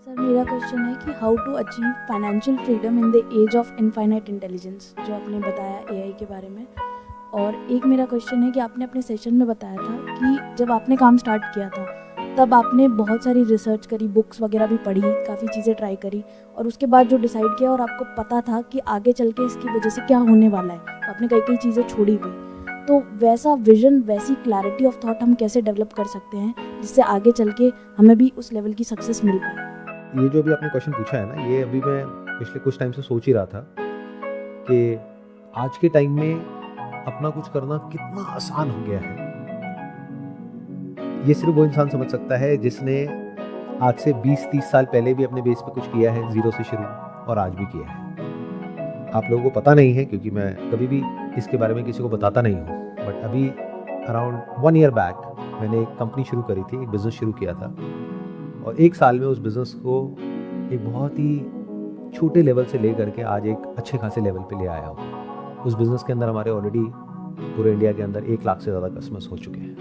Sir मेरा question है कि how to achieve financial freedom in the age of infinite intelligence, जो आपने बताया एआई के बारे में। और एक मेरा क्वेश्चन है कि आपने अपने सेशन में बताया था कि जब आपने काम स्टार्ट किया था तब आपने बहुत सारी रिसर्च करी, बुक्स वगैरह भी पढ़ी, काफ़ी चीज़ें ट्राई करी, और उसके बाद जो डिसाइड किया और आपको पता था कि आगे चल के इसकी वजह से क्या होने वाला है, तो आपने कई कई चीज़ें छोड़ी भी। तो वैसा विजन, वैसी क्लैरिटी ऑफ थॉट हम कैसे डेवलप कर सकते हैं जिससे आगे चल के हमें भी उस लेवल की सक्सेस मिल पाए? ये जो भी आपने क्वेश्चन पूछा है ना, ये अभी मैं पिछले कुछ टाइम से सोच ही रहा था कि आज के टाइम में अपना कुछ करना कितना आसान हो गया है। ये सिर्फ वो इंसान समझ सकता है जिसने आज से 20-30 साल पहले भी अपने बेस पे कुछ किया है, जीरो से शुरू, और आज भी किया है। आप लोगों को पता नहीं है क्योंकि मैं कभी भी इसके बारे में किसी को बताता नहीं हूँ, बट अभी अराउंड 1 ईयर बैक मैंने एक कंपनी शुरू करी थी, एक बिजनेस शुरू किया था, और 1 साल में उस बिज़नेस को एक बहुत ही छोटे लेवल से ले करके आज एक अच्छे खासे लेवल पे ले आया हूँ। उस बिज़नेस के अंदर हमारे ऑलरेडी पूरे इंडिया के अंदर 1 लाख से ज़्यादा कस्टमर्स हो चुके हैं।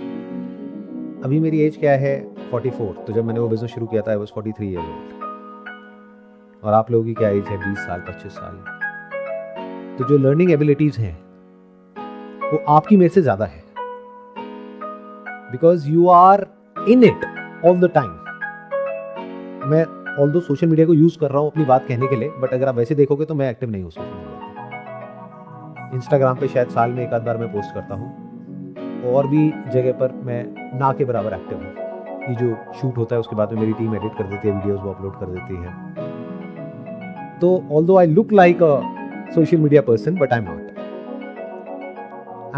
अभी मेरी एज क्या है? 44। तो जब मैंने वो बिज़नेस शुरू किया था आई वाज 43 ईयर ओल्ड। और आप लोगों की क्या एज है? 20 साल, 25 साल। तो जो लर्निंग एबिलिटीज़ हैं वो आपकी मेरे से ज़्यादा है, because you are in it all the time. मैं ऑल्दो सोशल मीडिया को यूज कर रहा हूँ अपनी बात कहने के लिए, बट अगर आप वैसे देखोगे तो मैं एक्टिव नहीं हूँ सोशल मीडिया पे। इंस्टाग्राम पे शायद साल में एक आध बार मैं पोस्ट करता हूँ, और भी जगह पर मैं ना के बराबर एक्टिव हूँ। ये जो शूट होता है उसके बाद में मेरी टीम एडिट कर देती है, वीडियोस वो अपलोड कर देती है। तो although I look like a social media person, but I am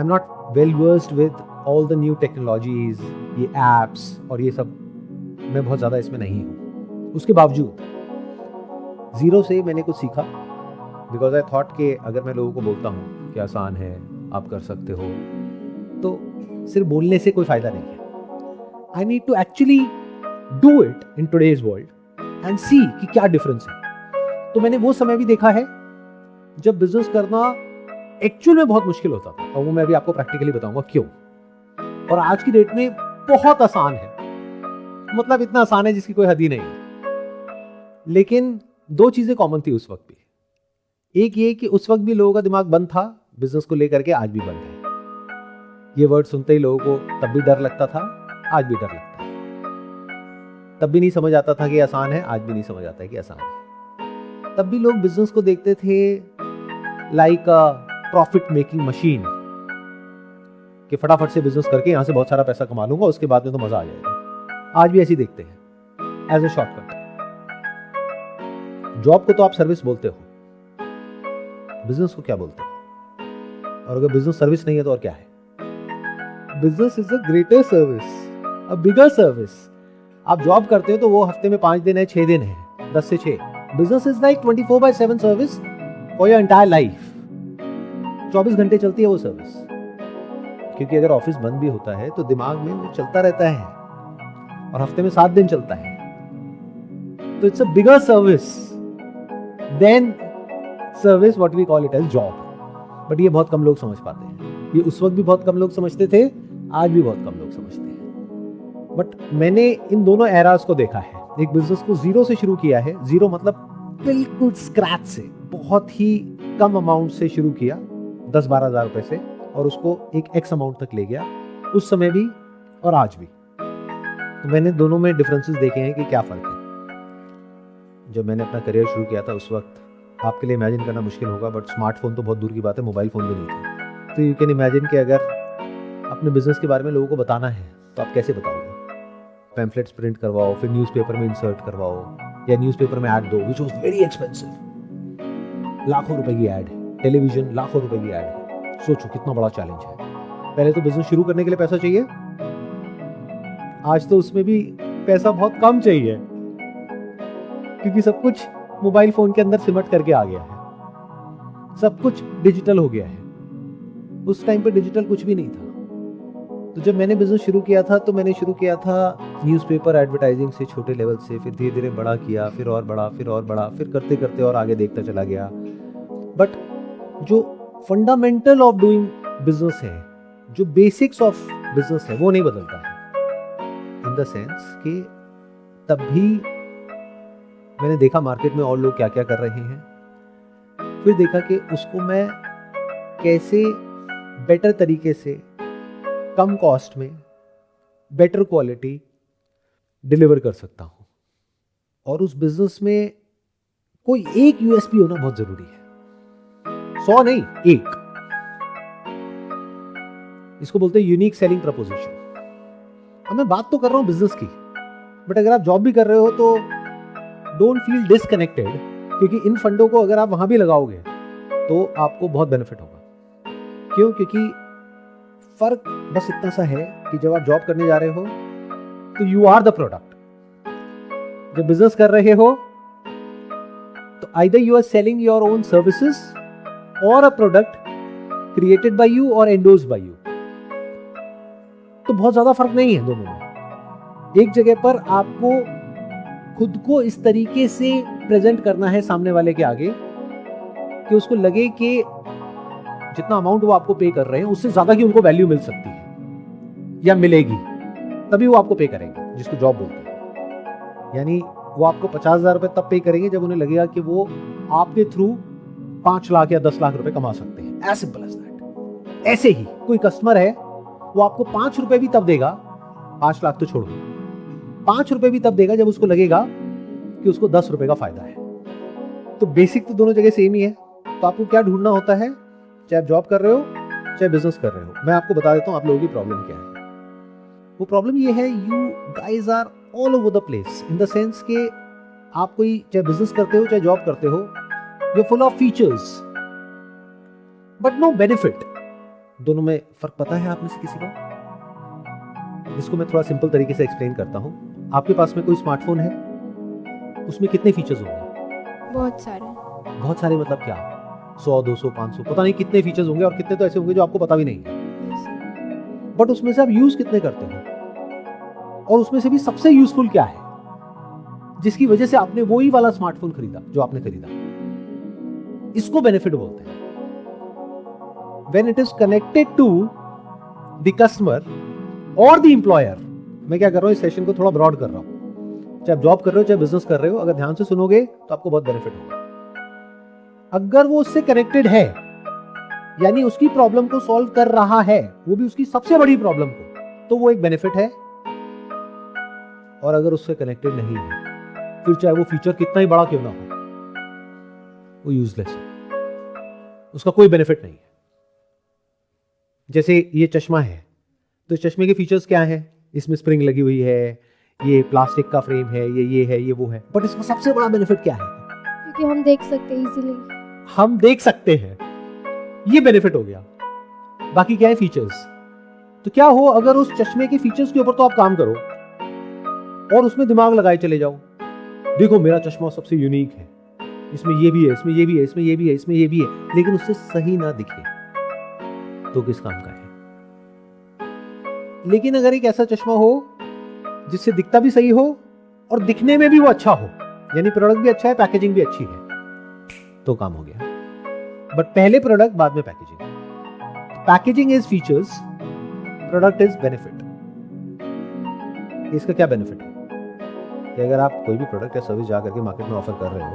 not well versed with all the new technologies, ये एप्स और ये सब मैं बहुत ज़्यादा इसमें नहीं हूँ। उसके बावजूद जीरो से मैंने कुछ सीखा, बिकॉज आई थॉट कि अगर मैं लोगों को बोलता हूँ कि आसान है, आप कर सकते हो, तो सिर्फ बोलने से कोई फायदा नहीं है। I need to actually do it in today's world and see कि क्या डिफरेंस है। तो मैंने वो समय भी देखा है जब बिजनेस करना एक्चुअल में बहुत मुश्किल होता था, और वो मैं अभी आपको प्रैक्टिकली बताऊंगा क्यों। और आज की डेट में बहुत आसान है, मतलब इतना आसान है जिसकी कोई हद ही नहीं है। लेकिन दो चीजें कॉमन थी उस वक्त भी। एक ये कि उस वक्त भी लोगों का दिमाग बंद था बिजनेस को लेकर के, आज भी बंद है। ये वर्ड सुनते ही लोगों को तब भी डर लगता था, आज भी डर लगता है। तब भी नहीं समझ आता था कि आसान है, आज भी नहीं समझ आता है कि आसान है। तब भी लोग बिजनेस को देखते थे लाइक अ प्रॉफिट मेकिंग मशीन, कि फटाफट से बिजनेस करके यहां से बहुत सारा पैसा कमा लूंगा, उसके बाद में तो मजा आ जाएगा। आज भी ऐसे देखते हैं, एज ए शॉर्टकट। जॉब को तो आप सर्विस बोलते हो, बिजनेस को क्या बोलते हो? और अगर बिजनेस सर्विस नहीं है तो और क्या है? Business is a greater service, a bigger service. आप जॉब करते हो तो वो हफ्ते में 5 दिन है, 6 दिन है, 10 से 6। Business is like 24/7 service for your entire life. 24 घंटे चलती है वो सर्विस, क्योंकि अगर ऑफिस बंद भी होता है तो दिमाग में वो चलता रहता है, और हफ्ते में 7 दिन चलता है। तो it's a bigger service than service what we call it as job. But ये बहुत कम लोग समझ पाते हैं। ये उस वक्त भी बहुत कम लोग समझते थे, आज भी बहुत कम लोग समझते हैं। बट मैंने इन दोनों एरास को देखा है। एक बिजनेस को जीरो से शुरू किया है, जीरो मतलब बिल्कुल स्क्रैच से, बहुत ही कम अमाउंट से शुरू किया, 10-12 हज़ार रुपए से, और उसको एक एक्स अमाउंट तक ले गया, उस समय भी और आज भी। तो मैंने दोनों में डिफरेंसेस देखे हैं कि क्या फर्क है। जब मैंने अपना करियर शुरू किया था उस वक्त आपके लिए इमेजिन करना मुश्किल होगा, बट स्मार्टफोन तो बहुत दूर की बात है, मोबाइल फ़ोन भी नहीं था। तो यू कैन इमेजिन कि अगर अपने बिजनेस के बारे में लोगों को बताना है तो आप कैसे बताओगे? पैम्फलेट्स प्रिंट करवाओ, फिर न्यूज़पेपर में इंसर्ट करवाओ, या न्यूज़पेपर में ऐड दो, विच वॉज वेरी एक्सपेंसिव। लाखों रुपए की ऐड है, टेलीविजन लाखों रुपए की ऐड है। सोचो कितना बड़ा चैलेंज है। पहले तो बिजनेस शुरू करने के लिए पैसा चाहिए, आज तो उसमें भी पैसा बहुत कम चाहिए, क्योंकि सब कुछ मोबाइल फोन के अंदर सिमट करके आ गया है, सब कुछ डिजिटल हो गया है। उस टाइम पे डिजिटल कुछ भी नहीं था। तो जब मैंने बिजनेस शुरू किया था तो मैंने शुरू किया था न्यूज़पेपर एडवर्टाइजिंग से, छोटे लेवल से, फिर धीरे धीरे बड़ा किया, फिर और बड़ा, फिर और बड़ा, फिर करते करते और आगे देखता चला गया। बट जो फंडामेंटल ऑफ डूइंग बिजनेस है, जो बेसिक्स ऑफ बिजनेस है, वो नहीं बदलता है। इन द सेंस कि तब भी मैंने देखा मार्केट में और लोग क्या क्या कर रहे हैं, फिर देखा कि उसको मैं कैसे बेटर तरीके से, कम कॉस्ट में, बेटर क्वालिटी डिलीवर कर सकता हूं। और उस बिजनेस में कोई एक यूएसपी होना बहुत जरूरी है, 100 नहीं, एक। इसको बोलते हैं यूनिक सेलिंग प्रपोजिशन। अब मैं बात तो कर रहा हूं बिजनेस की, बट अगर आप जॉब भी कर रहे हो तो डोंट फील डिसकनेक्टेड, क्योंकि इन फंडों को अगर आप वहां भी लगाओगे तो आपको बहुत बेनिफिट होगा। क्यों? क्योंकि फर्क बस इतना सा है कि जब आप जॉब करने जा रहे हो तो यू आर द प्रोडक्ट। जब बिजनेस कर रहे हो तो either you are selling your own services और a product created by you और एंडोर्स्ड बाय यू। तो बहुत ज्यादा फर्क नहीं है दोनों में। एक जगह पर आपको खुद को इस तरीके से प्रेजेंट करना है सामने वाले के आगे कि उसको लगे कि जितना अमाउंट वो आपको पे कर रहे हैं उससे ज्यादा की उनको वैल्यू मिल सकती है या मिलेगी, तभी वो आपको पे करेंगे, जिसको जॉब बोलते हैं। यानी वो आपको 50,000 रुपए तब पे करेंगे जब उन्हें लगेगा कि वो आपके थ्रू 5 लाख या 10 लाख रुपए कमा सकते हैं। As simple as that. ऐसे ही कोई कस्टमर है, वो आपको 5 रुपए भी तब देगा, 5 लाख तो छोड़ो, 5 रुपए भी तब देगा जब उसको लगेगा कि उसको 10 रुपए का फायदा है। तो बेसिक तो दोनों जगह सेम ही है। तो आपको क्या ढूंढना होता है, चाहे आप जॉब कर रहे हो चाहे बिजनेस कर रहे हो। मैं आपको बता देता हूं आप लोगों की प्रॉब्लम क्या है। वो प्रॉब्लम ये है, you guys are all over the place, in the sense के आप कोई चाहे बिजनेस करते हो चाहे जॉब करते हो, you full of features but no benefit. दोनों में फर्क पता है आप में से किसी को? इसको मैं थोड़ा सिंपल तरीके से एक्सप्लेन करता हूं। आपके पास में कोई स्मार्टफोन है, उसमें कितने फीचर्स होंगे? बहुत सारे। बहुत सारे मतलब क्या? 100, 200, 500, पता नहीं कितने फीचर्स होंगे, और कितने तो ऐसे होंगे जो आपको पता भी नहीं है। बट उसमें से आप यूज कितने करते हो? और उसमें से भी सबसे यूजफुल क्या है जिसकी वजह से आपने वही वाला स्मार्टफोन खरीदा जो आपने खरीदा? इसको बेनिफिट बोलते हैं। When it is connected to the customer or the employer, मैं क्या कर रहा हूं, इस सेशन को थोड़ा ब्रॉड कर रहा हूं। चाहे आप जॉब कर रहे हो चाहे बिजनेस कर रहे हो, अगर ध्यान से सुनोगे तो आपको बहुत बेनिफिट होगा। अगर वो उससे कनेक्टेड है, यानी उसकी प्रॉब्लम को सॉल्व कर रहा है, वो भी उसकी सबसे बड़ी प्रॉब्लम को, तो वो एक बेनिफिट है। और अगर उससे कनेक्टेड नहीं है, फिर चाहे वो फीचर कितना ही बड़ा क्यों ना हो, वो यूजलेस है, उसका कोई बेनिफिट नहीं है। जैसे ये चश्मा है, तो इस चश्मे के फीचर्स क्या हैं? इसमें स्प्रिंग लगी हुई है, ये प्लास्टिक का फ्रेम है, ये है, ये वो है। बट इसका सबसे बड़ा बेनिफिट क्या है? क्योंकि हम देख सकते हैं इजीली। हम देख सकते हैं, ये बेनिफिट हो गया। बाकी क्या है? फीचर्स। तो क्या हो अगर उस चश्मे के फीचर्स के ऊपर तो आप काम करो और उसमें दिमाग लगाए चले जाओ, देखो मेरा चश्मा सबसे यूनिक है, इसमें ये भी है, इसमें ये भी है, इसमें ये भी है, इसमें ये भी है, लेकिन उससे सही ना दिखे तो किस काम का है? लेकिन अगर एक ऐसा चश्मा हो जिससे दिखता भी सही हो और दिखने में भी वो अच्छा हो, यानी प्रोडक्ट भी अच्छा है, पैकेजिंग भी अच्छी है, तो काम हो गया। बट पहले प्रोडक्ट बाद में packaging. Packaging is features, product is benefit. इसका क्या बेनिफिट है कि अगर आप कोई भी प्रोडक्ट या सर्विस जाकर के मार्केट में ऑफर कर रहे हो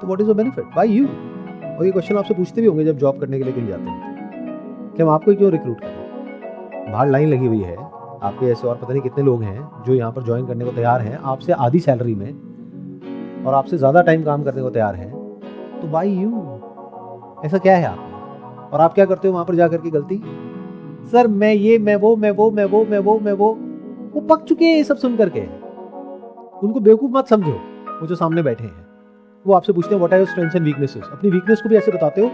तो what is the benefit, why you? और ये क्वेश्चन आपसे पूछते भी होंगे जब जॉब करने के लिए कहीं जाते हैं कि हम आपको क्यों रिक्रूट करें? बाहर लाइन लगी हुई है, आपके ऐसे और पता नहीं कितने लोग हैं जो यहाँ पर ज्वाइन करने को तैयार हैं आपसे आधी सैलरी में, और आपसे ज्यादा टाइम काम करने को तैयार हैं, तो व्हाई यू? ऐसा क्या है आप में? और आप क्या करते हो वहां पर जाकर के? गलती, सर मैं ये, मैं वो, मैं वो, मैं वो, मैं वो, मैं वो पक चुके हैं ये सब सुन करके। उनको बेवकूफ मत समझो, वो जो सामने बैठे हैं वो आपसे पूछते हैं what are your strengths and weaknesses. अपनी वीकनेस को भी ऐसे बताते हो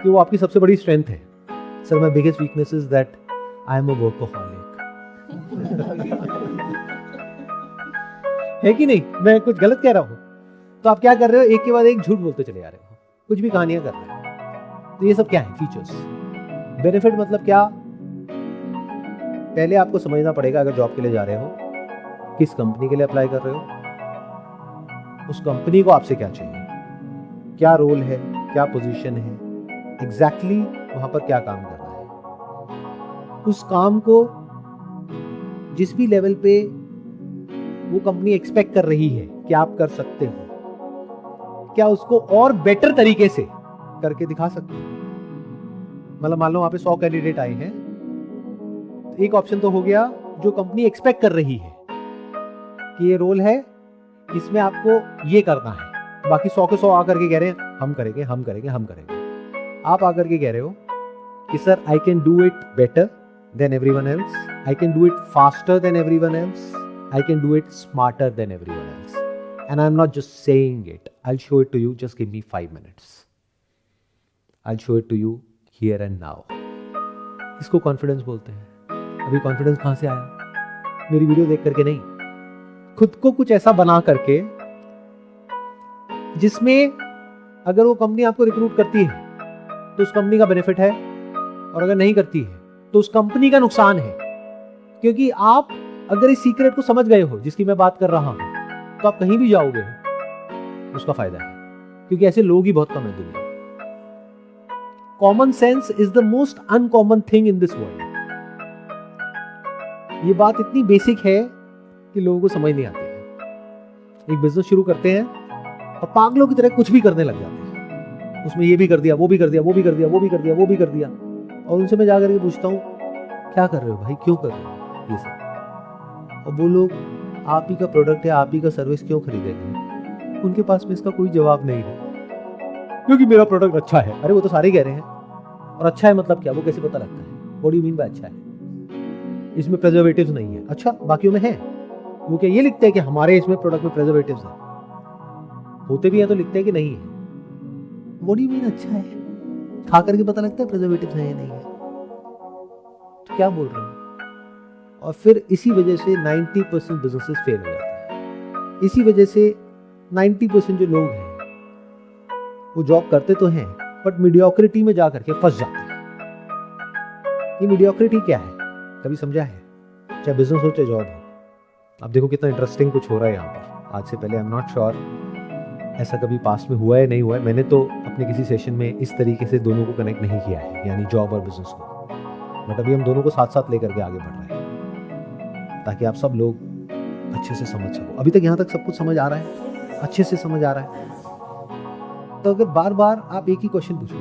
कि वो आपकी सबसे बड़ी स्ट्रेंथ है। Sir my biggest weakness is that I am a workaholic. है कि नहीं? मैं कुछ गलत कह रहा हूं? तो आप क्या कर रहे हो, एक के बाद एक झूठ बोलते चले जा रहे हो, कुछ भी कहानियां कर रहे हो। तो ये सब क्या है? फीचर्स। बेनिफिट मतलब क्या? पहले आपको समझना पड़ेगा अगर जॉब के लिए जा रहे हो, किस कंपनी के लिए अप्लाई कर रहे हो, उस कंपनी को आपसे क्या चाहिए, क्या रोल है, क्या पोजीशन है, एग्जैक्टली वहां पर क्या काम करना है, उस काम को जिस भी लेवल पे वो कंपनी एक्सपेक्ट कर रही है कि आप कर सकते हो, क्या उसको और बेटर तरीके से करके दिखा सकते हैं? मतलब मान लो वहां पे 100 कैंडिडेट आए हैं, तो एक ऑप्शन तो हो गया जो कंपनी एक्सपेक्ट कर रही है कि ये रोल है, इसमें आपको ये करना है। बाकी 100 के 100 आकर के कह रहे हैं हम करेंगे हम करेंगे हम करेंगे। आप आकर के कह रहे हो कि sir I can do it better than everyone else, I can do it faster than everyone else, I can do it smarter than everyone else, and I am not just saying it, I will show it to you, just give me 5 minutes, I will show it to you here and now. इसको confidence बोलते हैं। अभी confidence कहां से आया? मेरी video देख करके नहीं, खुद को कुछ ऐसा बना करके जिसमें अगर वो कंपनी आपको रिक्रूट करती है तो उस कंपनी का बेनिफिट है, और अगर नहीं करती है तो उस कंपनी का नुकसान है। क्योंकि आप अगर इस सीक्रेट को समझ गए हो जिसकी मैं बात कर रहा हूं, तो आप कहीं भी जाओगे उसका फायदा है, क्योंकि ऐसे लोग ही बहुत कम है दुनिया। Common sense is the most uncommon thing in this world. ये बात इतनी बेसिक है कि लोगों को समझ नहीं आती है। एक बिजनेस शुरू करते हैं और पागलों की तरह कुछ भी करने लग जाते हैं, उसमें ये भी कर दिया, वो भी कर दिया, वो भी कर दिया, वो भी कर दिया, वो भी कर दिया, और उनसे मैं जाकर के पूछता हूँ क्या कर रहे हो भाई, क्यों कर रहे हो ये सब? और वो लोग आप ही का प्रोडक्ट है, आप ही का सर्विस क्यों खरीदेंगे? उनके पास में इसका कोई जवाब नहीं है, क्योंकि मेरा प्रोडक्ट अच्छा है। अरे वो तो सारे कह रहे हैं, और अच्छा है मतलब क्या? वो कैसे पता लगता है? What do you mean by अच्छा है? इसमें प्रिजर्वेटिव्स नहीं है, अच्छा बाकियों में है। वो क्या ये लिखते हैं कि हमारे इसमें प्रोडक्ट में प्रिजर्वेटिव्स है? होते भी हैं तो लिखते हैं कि नहीं है। व्हाट डू यू मीन अच्छा है? खा करके पता लगता है प्रिजर्वेटिव्स है या नहीं है? तो क्या बोल रहे हो? और फिर इसी वजह से 90% बिजनेसेस फेल हो जाते हैं। इसी वजह से 90% जो लोग हैं वो जॉब करते तो हैं, बट मीडियोक्रिटी में जाकर के फंस जाते हैं। ये मीडियोक्रिटी क्या है, कभी समझा है? चाहे बिजनेस हो चाहे जॉब हो। अब देखो कितना इंटरेस्टिंग कुछ हो रहा है यहाँ पर। आज से पहले आई एम नॉट श्योर ऐसा कभी पास्ट में हुआ है नहीं हुआ है। मैंने तो अपने किसी सेशन में इस तरीके से दोनों को कनेक्ट नहीं किया है, यानी जॉब और बिजनेस को। बट अभी हम दोनों को साथ साथ लेकर के आगे बढ़ रहे हैं, ताकि आप सब लोग अच्छे से समझ सको। अभी तक यहाँ तक सब कुछ समझ आ रहा है, अच्छे से समझ आ रहा है? तो अगर बार बार आप एक ही क्वेश्चन पूछो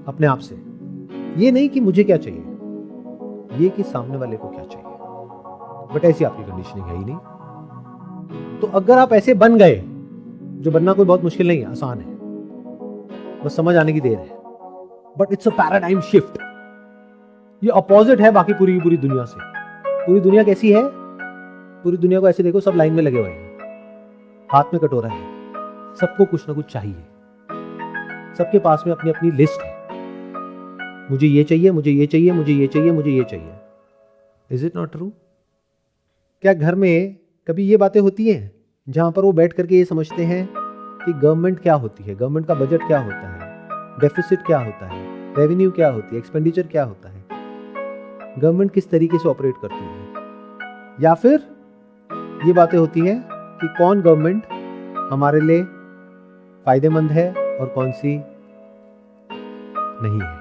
अपने आप से, ये नहीं कि मुझे क्या चाहिए, ये कि सामने वाले को क्या चाहिए। बट ऐसी आपकी कंडीशनिंग है ही नहीं। तो अगर आप ऐसे बन गए, जो बनना कोई बहुत मुश्किल नहीं है, आसान है, बस समझ आने की देर है। But it's a paradigm shift. ये अपोजिट है बाकी पूरी की पूरी दुनिया से। पूरी दुनिया कैसी है? पूरी दुनिया को ऐसे देखो, सब लाइन में लगे हुए हैं, हाथ में कटोरा है, सबको कुछ ना कुछ चाहिए, सबके पास में अपनी अपनी लिस्ट है। मुझे ये चाहिए, मुझे ये चाहिए, मुझे ये चाहिए, मुझे ये चाहिए। Is it not true? क्या घर में कभी ये बातें होती हैं जहां पर वो बैठ करके ये समझते हैं कि गवर्नमेंट क्या होती है, गवर्नमेंट का बजट क्या होता है, डेफिसिट क्या होता है, रेवेन्यू क्या होती है, एक्सपेंडिचर क्या होता है, गवर्नमेंट किस तरीके से ऑपरेट करती है? या फिर ये बातें होती हैं कि कौन गवर्नमेंट हमारे लिए फायदेमंद है और कौन सी नहीं है,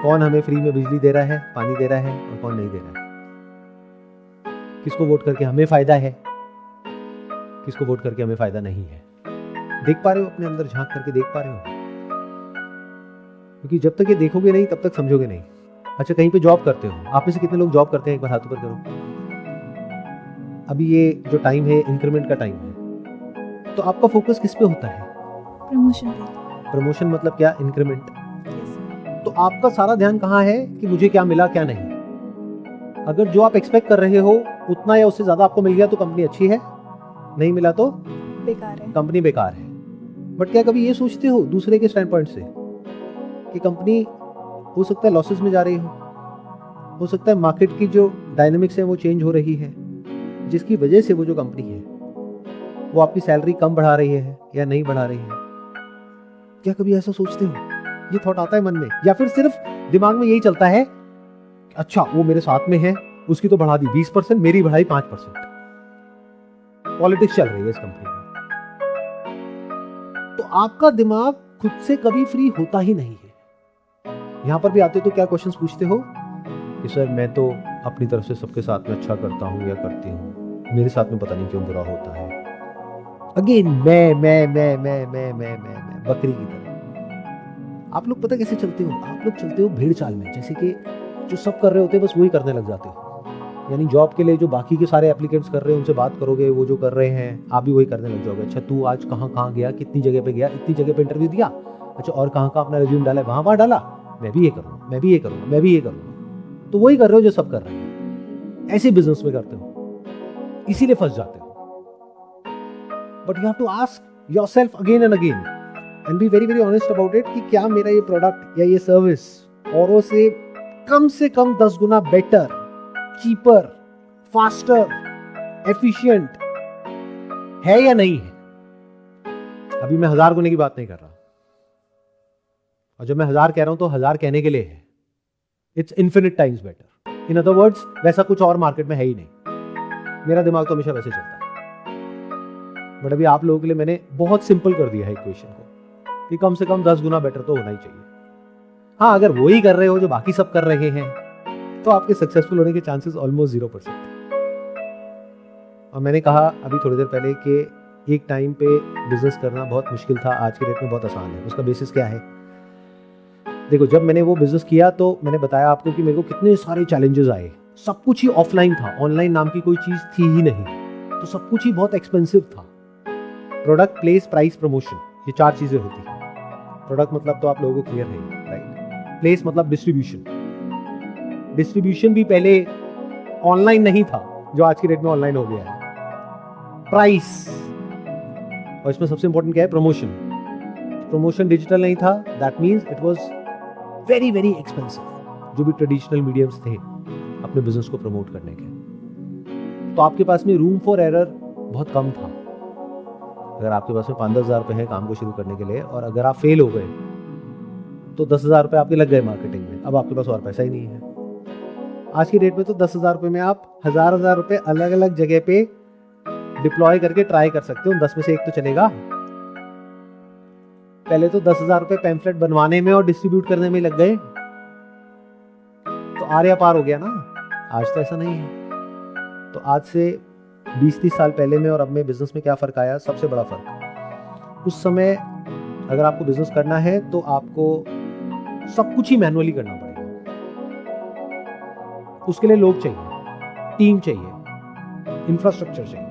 कौन हमें फ्री में बिजली दे रहा है, पानी दे रहा है और कौन नहीं दे रहा है, किसको वोट करके हमें फायदा है, किसको वोट करके हमें फायदा नहीं है। देख पा रहे हो? अपने अंदर झांक करके देख पा रहे हो? क्योंकि जब तक ये देखोगे नहीं तब तक समझोगे नहीं। अच्छा, कहीं पे जॉब करते हो, आप में से कितने लोग जॉब करते हैं? एक बार हाथ ऊपर करो। अभी ये जो टाइम है इंक्रीमेंट का टाइम है, तो आपका फोकस किस पे होता है? प्रमोशन पे। प्रमोशन मतलब क्या? इंक्रीमेंट। तो आपका सारा ध्यान कहाँ है कि मुझे क्या मिला क्या नहीं। अगर जो आप एक्सपेक्ट कर रहे हो उतना या उससे ज्यादा आपको मिल गया तो कंपनी अच्छी है, नहीं मिला तो बेकार है, कंपनी बेकार है। बट क्या कभी ये सोचते हो दूसरे के स्टैंड पॉइंट से कि कंपनी हो सकता है लॉसेस में जा रही हो सकता है मार्केट की जो डायनेमिक्स है वो चेंज हो रही है, जिसकी वजह से वो जो कंपनी है वो आपकी सैलरी कम बढ़ा रही है या नहीं बढ़ा रही है? क्या कभी ऐसा सोचते हो? ये थॉट आता है मन में, या फिर सिर्फ दिमाग में यही चलता है अच्छा वो मेरे साथ में है, उसकी तो बढ़ा दी 20%, मेरी बढ़ाई 5%। पॉलिटिक्स चल रही है इस कंपनी में। तो आपका दिमाग खुद से कभी फ्री होता ही नहीं है। यहां पर भी आते हो तो क्या क्वेश्चंस पूछते हो कि सर मैं तो अपनी तरफ से सबके साथ में अच्छा करता हूं या करती हूं, मेरे साथ में पता नहीं क्यों बुरा होता है। अगेन मैं बकरी की तरह। आप लोग पता कैसे चलते हो? आप लोग चलते हो भेड़ चाल में, जैसे कि जो सब कर रहे होते हैं बस वही करने लग जाते हो। यानी जॉब के लिए जो बाकी के सारे एप्लीकेंट्स कर रहे हैं उनसे बात करोगे, वो जो कर रहे हैं आप भी वही करने लग जाओगे। अच्छा तू आज कहाँ कहाँ गया, कितनी जगह पे गया, इतनी जगह पे इंटरव्यू दिया, अच्छा और कहाँ कहाँ अपना रिज्यूम डाला, वहाँ वहाँ डाला, मैं भी ये करूँगा, मैं भी ये करूँगा, मैं भी ये करूँगा। तो वही कर रहे हो जो सब कर रहे हैं, ऐसे बिजनेस में करते हो, इसीलिए फंस जाते हो। But you have to ask yourself again and again and be very very honest about it कि क्या मेरा ये प्रोडक्ट या ये सर्विस औरों से कम 10 गुना बेटर, चीपर, फास्टर, एफिशिएंट है या नहीं है? अभी मैं 1000 गुने की बात नहीं कर रहा, और जब मैं 1000 कह रहा हूं तो 1000 कहने के लिए है। It's infinite times better. In other words, वैसा कुछ और मार्केट में है ही नहीं। मेरा दिमाग तो हमेशा वैसे चलता है, बट अभी आप लोगों के लिए मैंने बहुत सिंपल कर दिया है इक्वेशन को कि कम से कम 10 गुना बेटर तो होना ही चाहिए। हाँ, अगर वो ही कर रहे हो जो बाकी सब कर रहे हैं तो आपके सक्सेसफुल होने के चांसेस ऑलमोस्ट 0%। और मैंने कहा अभी थोड़ी देर पहले कि एक टाइम पे बिजनेस करना बहुत मुश्किल था, आज के डेट में बहुत आसान है। उसका बेसिस क्या है? देखो, जब मैंने वो बिजनेस किया तो मैंने बताया आपको कि मेरे को कितने सारे चैलेंजेस आए। सब कुछ ही ऑफलाइन था, ऑनलाइन नाम की कोई चीज थी ही नहीं, तो सब कुछ ही बहुत एक्सपेंसिव था। प्रोडक्ट, प्लेस, प्राइस, प्रमोशन, ये 4 चीजें होती हैं। प्रोडक्ट मतलब तो आप लोगों को क्लियर है, राइट? प्लेस मतलब डिस्ट्रीब्यूशन। डिस्ट्रीब्यूशन भी पहले ऑनलाइन नहीं था जो आज की डेट में ऑनलाइन हो गया है। प्राइस, और इसमें सबसे इंपॉर्टेंट क्या है? प्रमोशन। प्रमोशन डिजिटल नहीं था, that means it was very very expensive. जो भी ट्रेडिशनल मीडियम्स थे अपने बिजनेस को प्रमोट करने के, तो आपके पास में रूम फॉर एरर बहुत कम था। अगर आपके पास में 5-10 हज़ार रुपए है काम को शुरू करने के लिए, और अगर आप फेल हो गए तो 10,000 रुपए आपके लग गए मार्केटिंग में, अब आपके पास और पैसा ही नहीं है। आज की डेट में तो 10,000 रुपए में आप हजार रुपए अलग अलग जगह पे डिप्लॉय करके ट्राई कर सकते हो, 10 में से एक तो चलेगा। पहले तो 10,000 रुपए पैम्फलेट बनवाने में और डिस्ट्रीब्यूट करने में लग गए, तो आर्या पार हो गया ना। आज तो ऐसा नहीं है। तो आज से 20-30 साल पहले में और अब में बिजनेस में क्या फर्क आया? सबसे बड़ा फर्क, उस समय अगर आपको बिजनेस करना है तो आपको सब कुछ ही मैनुअली करना पड़ेगा। उसके लिए लोग चाहिए, टीम चाहिए, इंफ्रास्ट्रक्चर चाहिए,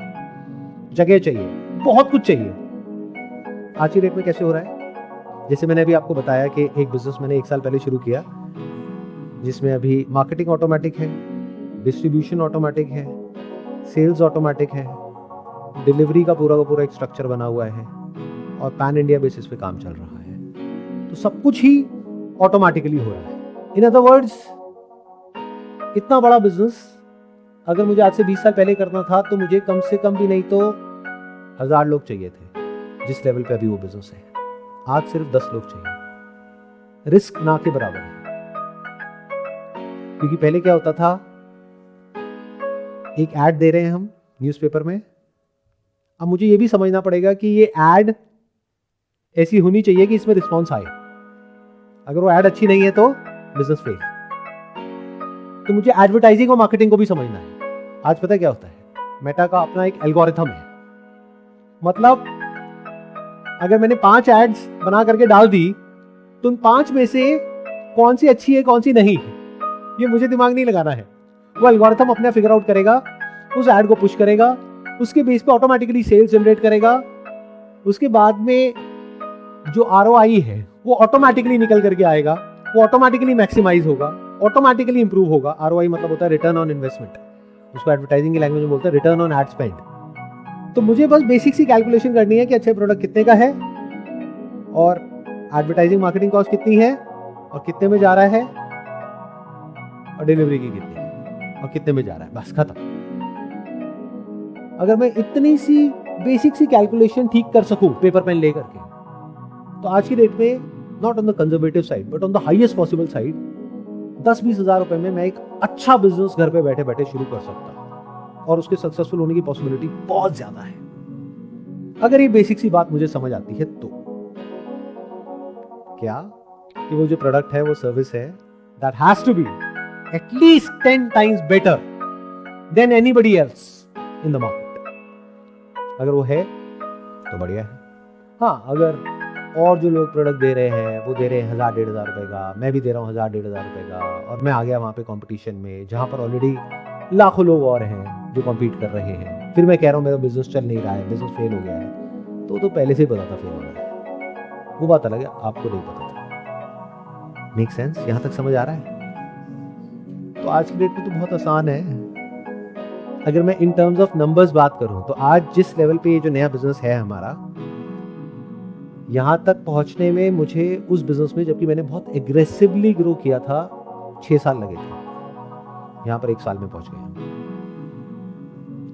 जगह चाहिए, बहुत कुछ चाहिए। आज की डेट में कैसे हो रहा है? जैसे मैंने अभी आपको बताया कि एक बिजनेस मैंने 1 साल पहले शुरू किया, जिसमें अभी मार्केटिंग ऑटोमेटिक है, डिस्ट्रीब्यूशन ऑटोमेटिक है, सेल्स ऑटोमेटिक है, डिलीवरी का पूरा एक स्ट्रक्चर बना हुआ है, और पैन इंडिया बेसिस पे काम चल रहा है। तो सब कुछ ही ऑटोमेटिकली हो रहा है। इन अदर वर्ड्स, इतना बड़ा बिजनेस अगर मुझे आज से 20 साल पहले करना था तो मुझे कम से कम भी नहीं तो 1000 लोग चाहिए थे, जिस लेवल पे अभी वो बिजनेस है। आज सिर्फ 10 लोग चाहिए। रिस्क ना के बराबर है, क्योंकि पहले क्या होता था, एक ऐड दे रहे हैं हम न्यूज़पेपर में, अब मुझे ये भी समझना पड़ेगा कि ये ऐड ऐसी होनी चाहिए कि इसमें रिस्पॉन्स आए। अगर वो ऐड अच्छी नहीं है तो बिजनेस फेल। तो मुझे एडवर्टाइजिंग और मार्केटिंग को भी समझना है। आज पता है क्या होता है? मेटा का अपना एक एल्गोरिथम है। मतलब अगर मैंने 5 एड्स बना करके डाल दी तो उन 5 में से कौन सी अच्छी है कौन सी नहीं, ये मुझे दिमाग नहीं लगाना है। वो एल्गोरिथम अपने फिगर आउट करेगा, उस ऐड को पुश करेगा, उसके बेस पे ऑटोमेटिकली सेल्स जनरेट करेगा। उसके बाद में जो ROI है वो ऑटोमेटिकली निकल करके आएगा, वो ऑटोमेटिकली मैक्सिमाइज होगा, ऑटोमेटिकली इंप्रूव होगा। ROI मतलब होता है रिटर्न ऑन इन्वेस्टमेंट, उसको एडवर्टाइजिंग की लैंग्वेज में बोलते हैं रिटर्न ऑन एड स्पेंड। तो मुझे बस बेसिक सी कैलकुलेशन करनी है कि अच्छे प्रोडक्ट कितने का है और एडवर्टाइजिंग मार्केटिंग कॉस्ट कितनी है और कितने में जा रहा है, और डिलीवरी की कितनी है और कितने में जा रहा है, बस खत्म। अगर मैं इतनी सी बेसिक सी कैलकुलेशन ठीक कर सकूं पेपर पेन लेकर के, तो आज की डेट में not on the conservative side but on the highest possible side 10-20 हज़ार रुपए में मैं एक अच्छा बिजनेस घर पे बैठे बैठे शुरू कर सकता हूं, और उसके सक्सेसफुल होने की पॉसिबिलिटी बहुत ज्यादा है अगर ये बेसिक सी बात मुझे समझ आती है तो। क्या कि वो जो प्रोडक्ट है, वो सर्विस है, that has to be at least 10 times better than anybody else in the market. अगर वो है तो बढ़िया है। हाँ, अगर और जो लोग प्रोडक्ट दे रहे हैं वो दे रहे हैं 1000-1500 रुपये का, मैं भी दे रहा हूँ 1000-1500 रुपये का, और मैं आ गया वहाँ पे कंपटीशन में जहाँ पर ऑलरेडी लाखों लोग और हैं जो कम्पीट कर रहे हैं, फिर मैं कह रहा हूँ मेरा बिजनेस चल नहीं रहा है, बिजनेस फेल हो गया है, तो पहले से ही पता था फेल हो रहा है। वो बात अलग है, आपको नहीं पता था। Make sense? यहाँ तक समझ आ रहा है? तो आज की डेट में तो बहुत आसान है। अगर मैं इन टर्म्स ऑफ नंबर्स बात करूं तो आज जिस लेवल पे ये जो नया बिजनेस है हमारा, यहां तक पहुंचने में मुझे उस बिजनेस में, जबकि मैंने बहुत एग्रेसिवली ग्रो किया था, 6 साल लगे थे। यहां पर 1 साल में पहुंच गए हम,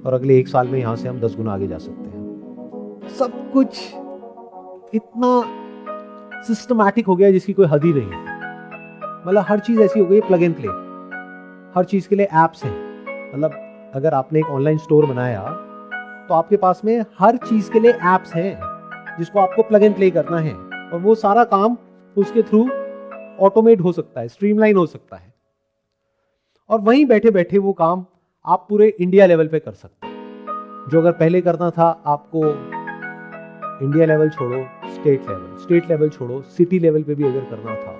और अगले 1 साल में यहां से हम 10 गुना आगे जा सकते हैं। सब कुछ इतना सिस्टमैटिक हो गया जिसकी कोई हद ही नहीं है। मतलब हर चीज ऐसी हो गई, प्लग एंड प्ले। हर चीज के लिए एप्स हैं। मतलब अगर आपने एक ऑनलाइन स्टोर बनाया तो आपके पास में हर चीज के लिए एप्स हैं जिसको आपको प्लग एंड प्ले करना है, और वो सारा काम उसके थ्रू ऑटोमेट हो सकता है, स्ट्रीमलाइन हो सकता है, और वहीं बैठे बैठे वो काम आप पूरे इंडिया लेवल पे कर सकते हैं। जो अगर पहले करना था आपको इंडिया लेवल छोड़ो, स्टेट लेवल छोड़ो, सिटी लेवल पे भी अगर करना था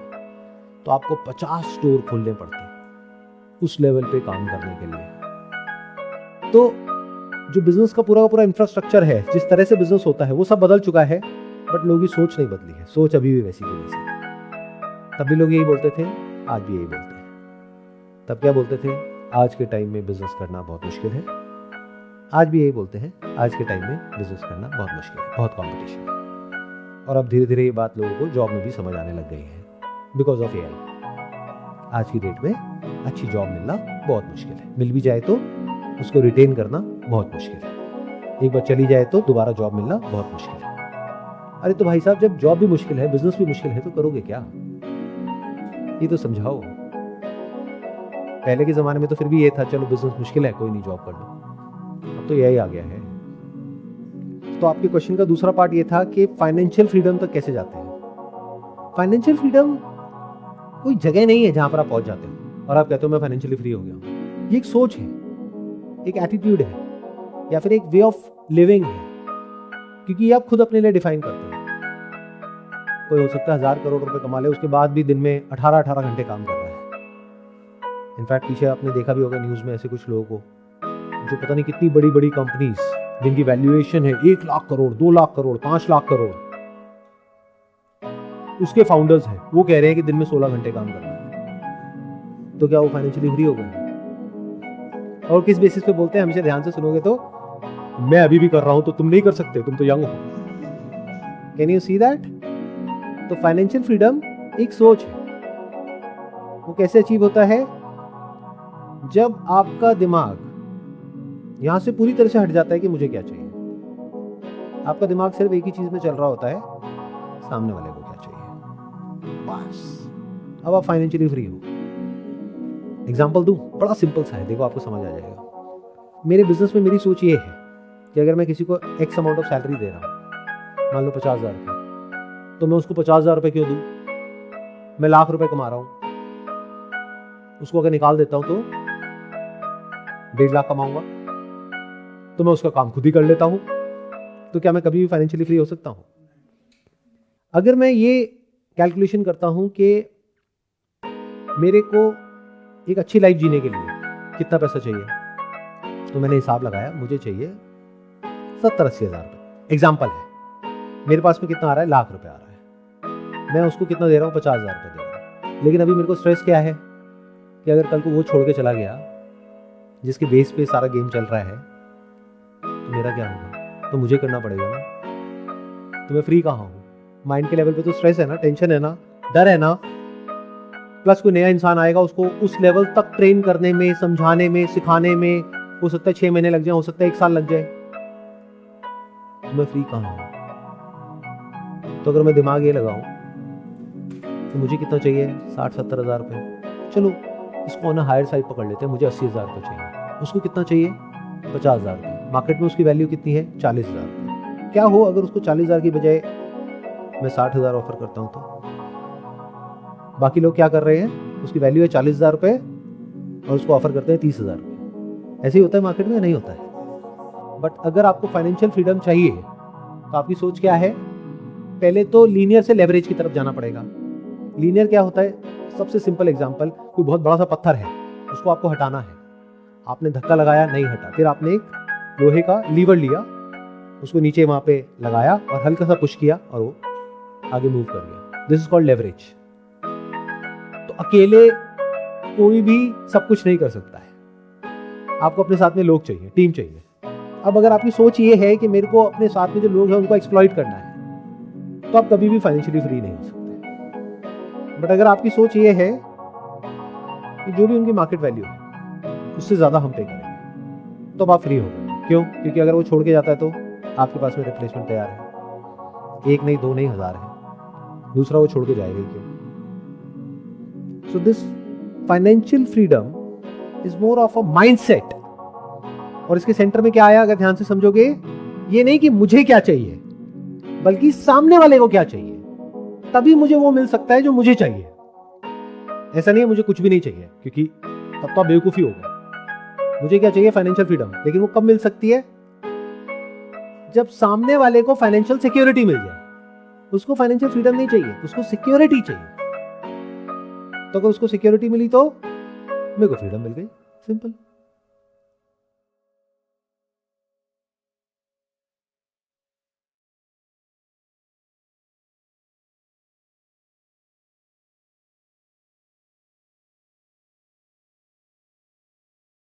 तो आपको 50 स्टोर खोलने पड़ते उस लेवल पे काम करने के लिए। तो जो बिजनेस का पूरा इंफ्रास्ट्रक्चर है, जिस तरह से बिजनेस होता है, वो सब बदल चुका है, बट लोगों की सोच नहीं बदली है। सोच अभी भी वैसी की वैसी। तब भी लोग यही बोलते थे, आज भी यही बोलते हैं। तब क्या बोलते थे? आज के टाइम में बिजनेस करना बहुत मुश्किल है। आज भी यही बोलते हैं, आज के टाइम में बिजनेस करना बहुत मुश्किल है, बहुत कॉम्पिटिशन है। और अब धीरे धीरे ये बात लोगों को जॉब में भी समझ आने लग गई है, बिकॉज ऑफ AI। आज की डेट में अच्छी जॉब मिलना बहुत मुश्किल है। मिल भी जाए तो उसको रिटेन करना बहुत मुश्किल है। एक बार चली जाए तो दोबारा जॉब मिलना बहुत मुश्किल है। अरे तो भाई साहब, जब जॉब भी मुश्किल है, बिजनेस भी मुश्किल है, तो करोगे क्या? ये तो समझाओ। पहले के जमाने में तो फिर भी ये था, चलो बिजनेस मुश्किल है, कोई नहीं, जॉब कर लो। अब तो यही आ गया है। तो आपके क्वेश्चन का दूसरा पार्ट ये था कि फाइनेंशियल फ्रीडम तक कैसे जाते हैं। फाइनेंशियल फ्रीडम कोई जगह नहीं है जहां पर आप पहुंच जाते हो और आप कहते हो मैं फाइनेंशियली फ्री हो गया हूं। ये एक सोच है, एक एटीट्यूड है, या फिर एक वे ऑफ लिविंग है, क्योंकि ये आप खुद अपने लिए डिफाइन करते हो। कोई हो सकता है 1000 करोड़ रुपए कमा ले, उसके बाद भी दिन में 18 घंटे काम कर रहा है। इनफैक्ट पीछे आपने देखा भी होगा न्यूज में ऐसे कुछ लोगों को जो पता नहीं कितनी बड़ी बड़ी कंपनीज जिनकी वैल्यूएशन है 1 लाख करोड़, 2 लाख करोड़, 5 लाख करोड़, उसके फाउंडर्स हैं, वो कह रहे हैं कि दिन में 16 घंटे काम करना है। तो क्या वो फाइनेंशियली फ्री हो गए? और किस बेसिस पे बोलते हैं? हमेशा ध्यान से सुनोगे तो मैं अभी भी कर रहा हूं तो तुम नहीं कर सकते, तुम तो यंग हो। Can you see that? तो फाइनेंशियल फ्रीडम एक सोच है। वो कैसे अचीव होता है? जब आपका दिमाग यहां से पूरी तरह से हट जाता है कि मुझे क्या चाहिए। आपका दिमाग सिर्फ एक ही चीज में चल रहा होता है, सामने वाले को क्या चाहिए, बस। अब आप फाइनेंशियली फ्री हो। एग्जाम्पल दूं, बड़ा सिंपल सा है, देखो आपको समझ आ जाएगा। मेरे बिजनेस में मेरी सोच ये है कि अगर मैं किसी को एक्स अमाउंट ऑफ सैलरी दे रहा हूं, मान लो 50,000 रुपये, तो मैं उसको 50,000 रुपये क्यों दूं? मैं लाख रुपए कमा रहा हूं, उसको अगर निकाल देता हूं तो 1.5 लाख कमाऊंगा, तो मैं उसका काम खुद ही कर लेता हूं। तो क्या मैं कभी भी फाइनेंशियली फ्री हो सकता हूं? अगर मैं ये कैलकुलेशन करता हूं कि मेरे को एक अच्छी लाइफ जीने के लिए कितना पैसा चाहिए, तो मैंने हिसाब लगाया, मुझे चाहिए 70-80 हज़ार रुपये। एग्जाम्पल है, मेरे पास में कितना आ रहा है? लाख रुपए आ रहा है। मैं उसको कितना दे रहा हूँ? 50,000 रुपये दे रहा हूँ। लेकिन अभी मेरे को स्ट्रेस क्या है कि अगर कल को वो छोड़ के चला गया जिसके बेस पे सारा गेम चल रहा है, तो मेरा क्या होगा? तो मुझे करना पड़ेगा ना। तो मैं फ्री कहाँ हूँ? माइंड के लेवल पे तो स्ट्रेस है ना, टेंशन है ना, डर है ना। प्लस कोई नया इंसान आएगा, उसको उस लेवल तक ट्रेन करने में, समझाने में, सिखाने में हो सकता है 6 महीने लग जाए, हो सकता है 1 साल लग जाए। तो मैं फ्री कहाँ हूँ? तो अगर मैं दिमाग ये लगाऊं तो मुझे कितना चाहिए? 60-70 हज़ार रुपये। चलो इसको ना हायर साइड पकड़ लेते हैं, मुझे 80 हज़ार रुपये चाहिए। उसको कितना चाहिए? 50 हज़ार रुपये। मार्केट में उसकी वैल्यू कितनी है? 40 हज़ार रुपये। क्या हो अगर उसको 40 हज़ार की बजाय मैं 60 हज़ार ऑफर करता हूँ? तो बाकी लोग क्या कर रहे हैं? उसकी वैल्यू है 40 हज़ार रुपये और उसको ऑफर करते हैं 30 हज़ार रुपये। ऐसे ही होता है मार्केट में, नहीं होता है। बट अगर आपको फाइनेंशियल फ्रीडम चाहिए तो आपकी सोच क्या है? पहले तो लीनियर से लेवरेज की तरफ जाना पड़ेगा। लीनियर क्या होता है? सबसे सिंपल एग्जांपल, कोई बहुत बड़ा सा पत्थर है, उसको आपको हटाना है, आपने धक्का लगाया, नहीं हटा, फिर आपने एक लोहे का लीवर लिया, उसको नीचे वहां पे लगाया और हल्का सा पुश किया और वो आगे मूव कर गया। This is called leverage. तो अकेले कोई भी सब कुछ नहीं कर सकता है, आपको अपने साथ में लोग चाहिए, टीम चाहिए। अब अगर आपकी सोच ये है कि मेरे को अपने साथ में जो लोग हैं उनको एक्सप्लॉइट करना है, तो आप कभी भी फाइनेंशियली फ्री नहीं हो सकते। बट अगर आपकी सोच ये है कि जो भी उनकी मार्केट वैल्यू है उससे ज्यादा हम पे करेंगे, तो अब आप फ्री हो गए। क्यों? क्योंकि अगर वो छोड़ के जाता है तो आपके पास में रिप्लेसमेंट तैयार है, एक नहीं, दो नहीं, 1000 है, दूसरा वो छोड़ के जाएगा ही क्यों? So this financial freedom is more of a mindset. और इसके सेंटर में क्या आया अगर ध्यान से समझोगे? ये नहीं कि मुझे क्या चाहिए, बल्कि सामने वाले को क्या चाहिए, तभी मुझे वो मिल सकता है जो मुझे चाहिए। ऐसा नहीं है मुझे कुछ भी नहीं चाहिए, क्योंकि तब तो आप बेवकूफी हो गए। मुझे क्या चाहिए? Financial freedom. लेकिन वो कब मिल सकती है? जब सामने वाले को फाइनेंशियल सिक्योरिटी मिल जाए। उसको फाइनेंशियल फ्रीडम नहीं चाहिए, उसको सिक्योरिटी चाहिए। तो अगर उसको सिक्योरिटी मिली तो मेरे को फ्रीडम मिल गई। सिंपल।